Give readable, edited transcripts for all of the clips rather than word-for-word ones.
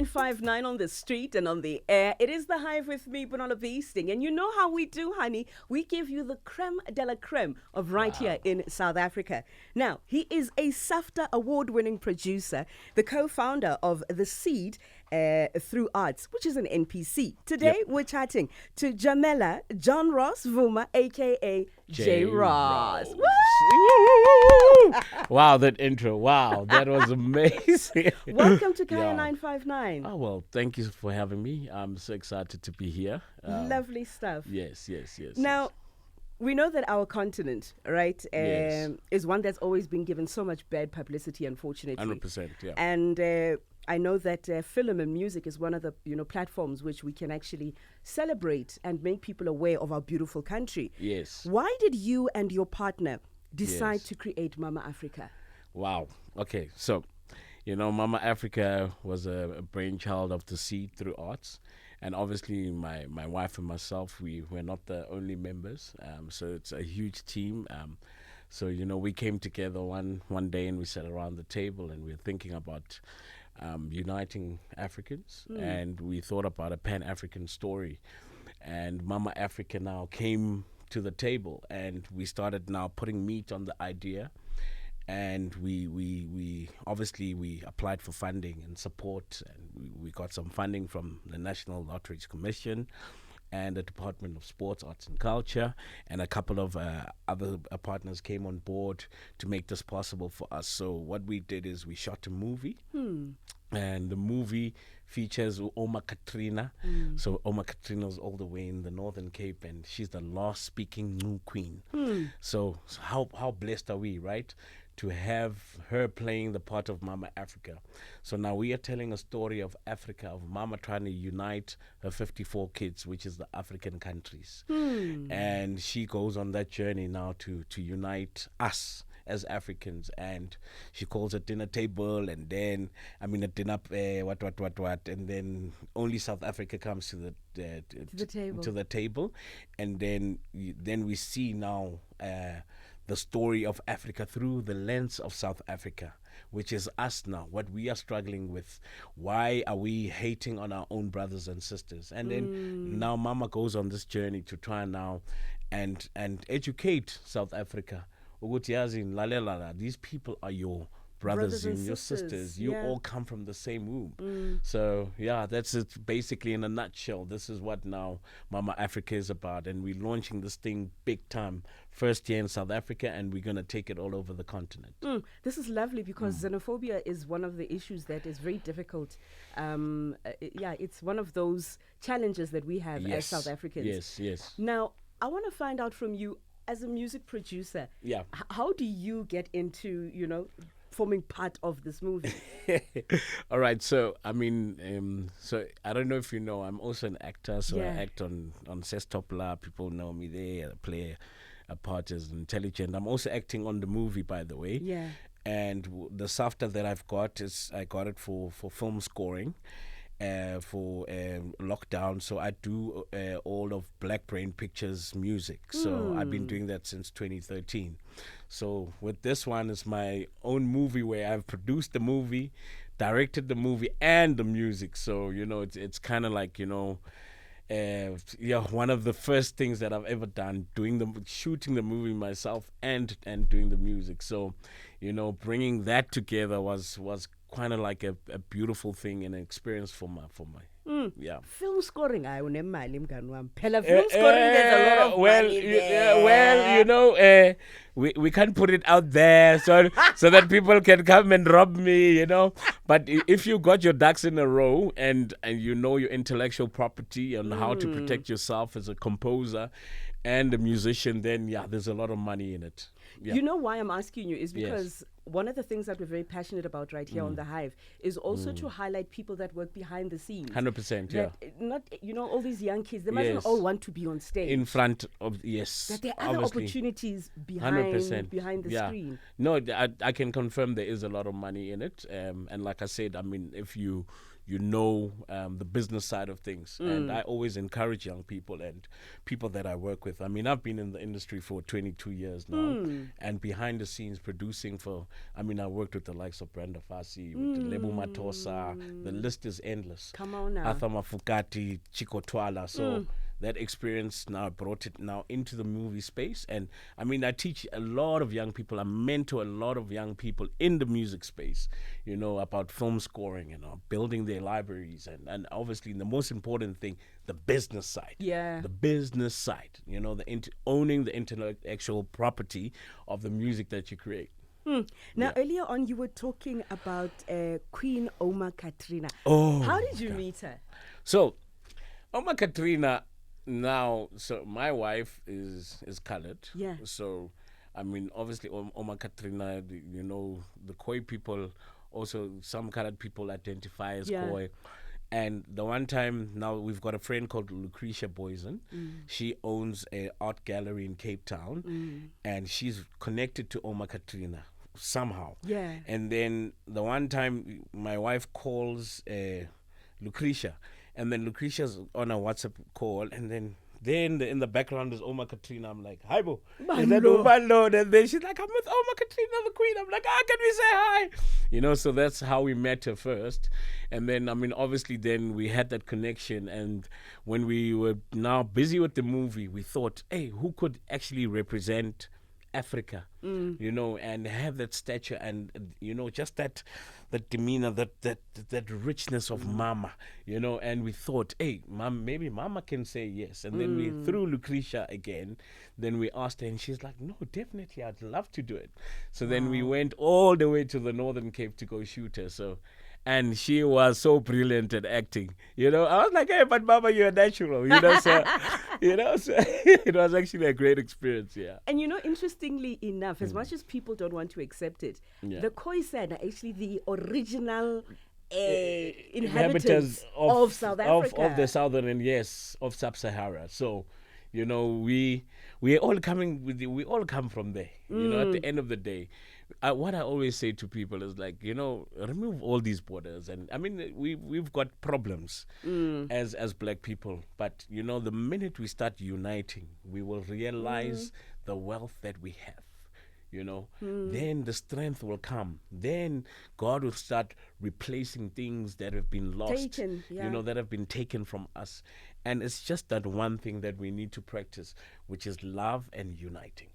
959 on the street and on the air. It is the Hive with me, Bonolo BSting. And you know how we do, honey. We give you the creme de la creme of right here in South Africa. Now, he is a SAFTA award-winning producer, the co-founder of The Seed Through Arts, which is an NPC. Today, we're chatting to Jamela John Ross Vuma, a.k.a. J. Ross. Wow, that intro. Wow, that was amazing. Welcome to Kaya 959. Oh, well, thank you for having me. I'm so excited to be here. Lovely stuff. Yes. Now, we know that our continent, right, is one that's always been given so much bad publicity, unfortunately. 100%, yeah. And I know that film and music is one of the platforms which we can actually celebrate and make people aware of our beautiful country. Yes. Why did you and your partner decide to create Mama Afrika? Wow. Okay, so, Mama Afrika was a brainchild of The Seed Through Arts. And obviously, my wife and myself, we were not the only members. So it's a huge team. So, we came together one day and we sat around the table and we were thinking about uniting Africans. And we thought about a Pan-African story. And Mama Afrika now came to the table and we started now putting meat on the idea. And we obviously applied for funding and support, and we got some funding from the National Lotteries Commission and the Department of Sports, Arts and Culture, and a couple of other partners came on board to make this possible for us. So what we did is we shot a movie, and the movie features Oma Katrina. So Oma Katrina's all the way in the Northern Cape, and she's the last speaking New Queen. So how blessed are we, right? To have her playing the part of Mama Afrika. So now we are telling a story of Africa, of Mama trying to unite her 54 kids, which is the African countries. And she goes on that journey now to unite us as Africans, and she calls a dinner table, and then a dinner what, and then only South Africa comes to the table, and then we see now the story of Africa through the lens of South Africa, which is us now, what we are struggling with. Why are we hating on our own brothers and sisters? And then now Mama goes on this journey to try now and educate South Africa. These people are your brothers and your sisters. You all come from the same womb. So that's it basically in a nutshell. This is what now Mama Afrika is about, and we're launching this thing big time first year in South Africa, and we're going to take it all over the continent. This is lovely because xenophobia is one of the issues that is very difficult. It's one of those challenges that we have as South Africans. Yes. Now, I want to find out from you, as a music producer, how do you get into, forming part of this movie? All right, so so I don't know if you know, I'm also an actor, so I act on Sestopla. People know me there. I play a part as intelligent. I'm also acting on the movie, by the way. And the SAFTA that I've got is I got it for film scoring. For lockdown, so I do all of Black Brain Pictures music. So I've been doing that since 2013. So with this one, it's my own movie where I've produced the movie, directed the movie, and the music. So it's kind of like one of the first things that I've ever done, shooting the movie myself and doing the music. So bringing that together was kind of like a beautiful thing and an experience for my film scoring. Film scoring, there's a lot of money there. We can't put it out there so that people can come and rob me, But if you got your ducks in a row and you know your intellectual property and how to protect yourself as a composer and a musician, then there's a lot of money in it. You know why I'm asking you is because one of the things that we're very passionate about right here on The Hive is also to highlight people that work behind the scenes. 100%, yeah. Not, all these young kids, they mustn't all want to be on stage. In front of, That there are other opportunities behind the screen. No, I can confirm there is a lot of money in it. And like I said, if you you know the business side of things. And I always encourage young people and people that I work with. I mean, I've been in the industry for 22 years now, and behind the scenes producing I worked with the likes of Brenda Fassi, with Lebu Matosa. The list is endless. Come on now. Arthur Mafukati, Chico Twala. So that experience now brought it now into the movie space. And I mean, I teach a lot of young people. I mentor a lot of young people in the music space, you know, about film scoring and building their libraries. And obviously, the most important thing, the business side. Yeah. The business side, you know, owning the intellectual property of the music that you create. Now, earlier on, you were talking about Queen Oma Katrina. Oh, how did you meet her? So, Oma Katrina, so my wife is colored. Yeah. So, I mean, obviously, Oma Katrina, you know, the Khoi people, also some colored people identify as Khoi. And the one time, now we've got a friend called Lucretia Boysen. She owns an art gallery in Cape Town, and she's connected to Oma Katrina somehow. Yeah. And then the one time my wife calls Lucretia, and then Lucretia's on a WhatsApp call, and then in the background is Oma Katrina. I'm like, hi, Bo. Is that Bonolo? And then she's like, I'm with Oma Katrina, the queen. I'm like, can we say hi? You know, so that's how we met her first. And then, I mean, obviously then we had that connection. And when we were now busy with the movie, we thought, hey, who could actually represent Africa, you know, and have that stature and, you know, just that demeanor, that richness of Mama, you know. And we thought, hey, maybe Mama can say yes. And then we threw Lucretia again. Then we asked her, and she's like, no, definitely, I'd love to do it. So then we went all the way to the Northern Cape to go shoot her. So. And she was so brilliant at acting, you know. I was like, hey, but Mama, you're natural, you know. So, you know, so it was actually a great experience, yeah. And you know, interestingly enough, as much as people don't want to accept it, the Khoisan are actually the original inhabitants of South Africa, of the southern and of Sub-Sahara. So, you know, we all come from there. You know, at the end of the day. What I always say to people is like, you know, remove all these borders. And I mean, we've got problems as black people. But, you know, the minute we start uniting, we will realize the wealth that we have. You know, then the strength will come. Then God will start replacing things that have been lost, you know, that have been taken from us. And it's just that one thing that we need to practice, which is love and uniting.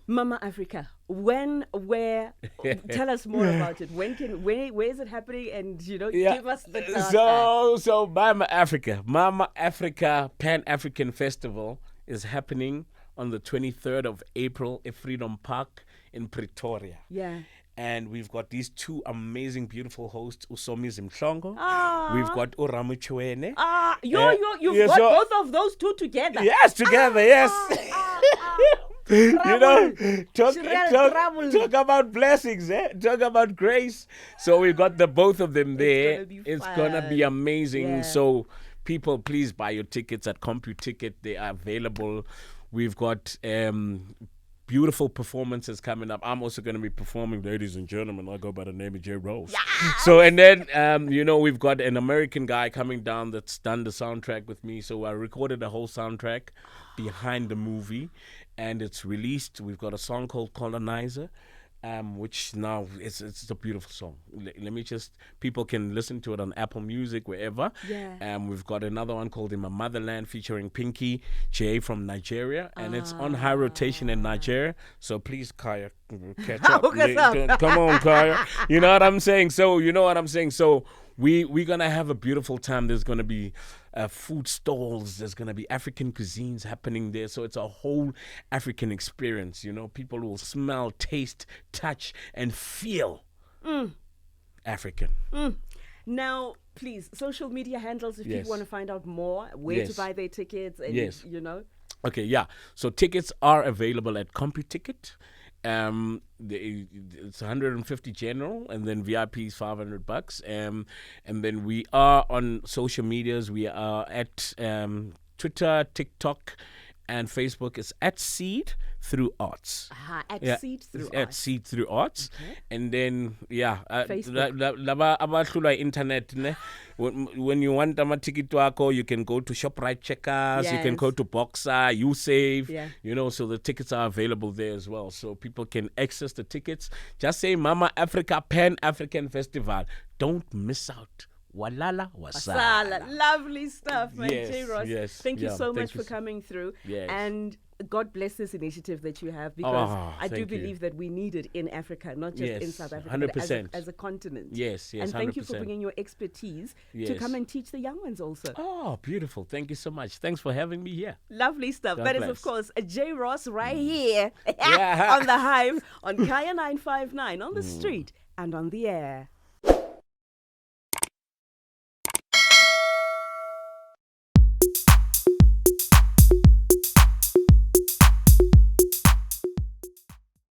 Mama Afrika, when, where, tell us more about it. Where is it happening? And, you know, give us the So Mama Afrika Pan-African Festival is happening on the 23rd of April at Freedom Park in Pretoria. Yeah. And we've got these two amazing, beautiful hosts, Usomi Zimhlongo. We've got Uramu Chwene. You've got both of those two together. Yes, together, yes. You know, talk about blessings, talk about grace. So we've got the both of them there. It's gonna be amazing. Yeah. So people, please buy your tickets at CompuTicket. They are available. We've got beautiful performances coming up. I'm also going to be performing, ladies and gentlemen. I go by the name of Cherryl. Yes! So, and then, you know, we've got an American guy coming down that's done the soundtrack with me. So I recorded a whole soundtrack behind the movie, and it's released. We've got a song called Colonizer, which now it's a beautiful song. Let me just, people can listen to it on Apple Music, wherever. Yeah. We've got another one called In My Motherland featuring Pinky J from Nigeria, and it's on high rotation in Nigeria. So please, Kaya, catch up. Come on, Kaya. You know what I'm saying? So we're gonna have a beautiful time. There's gonna be food stalls. There's gonna be African cuisines happening there. So it's a whole African experience. You know, people will smell, taste, touch, and feel African. Now, please, social media handles if people want to find out more, where to buy their tickets, and you know. Okay, yeah. So tickets are available at CompuTicket. It's 150 general, and then VIP is $500. And then we are on social medias. We are at Twitter, TikTok, and Facebook is at Seed Through Arts. At Seed Through At Arts. Seed Through Arts. Okay. And then, Facebook. laba abahlula internet ne. When you want a ticket to wako, you can go to ShopRite Checkers, you can go Yes. to Boxer, YouSave, Yeah. so the tickets are available there as well. So people can access the tickets. Just say Mama Afrika Pan-African Festival. Don't miss out. Walala wasala. Sala. Lovely stuff, man. Yes, Cherryl. yes, Thank you yeah, so thank much you for coming through. Yes. And God bless this initiative that you have, because Oh, I do thank you. believe that we need it in Africa, not just in Yes, South Africa, 100%. but as a continent. Yes, And thank you for 100%. bringing your expertise to Yes. come and teach the young ones also. Oh, beautiful. Thank you so much. Thanks for having me here. Lovely stuff. God That is, bless. of course, J. Ross right here Yeah. on the Hive on Kaya 959, on the street and on the air.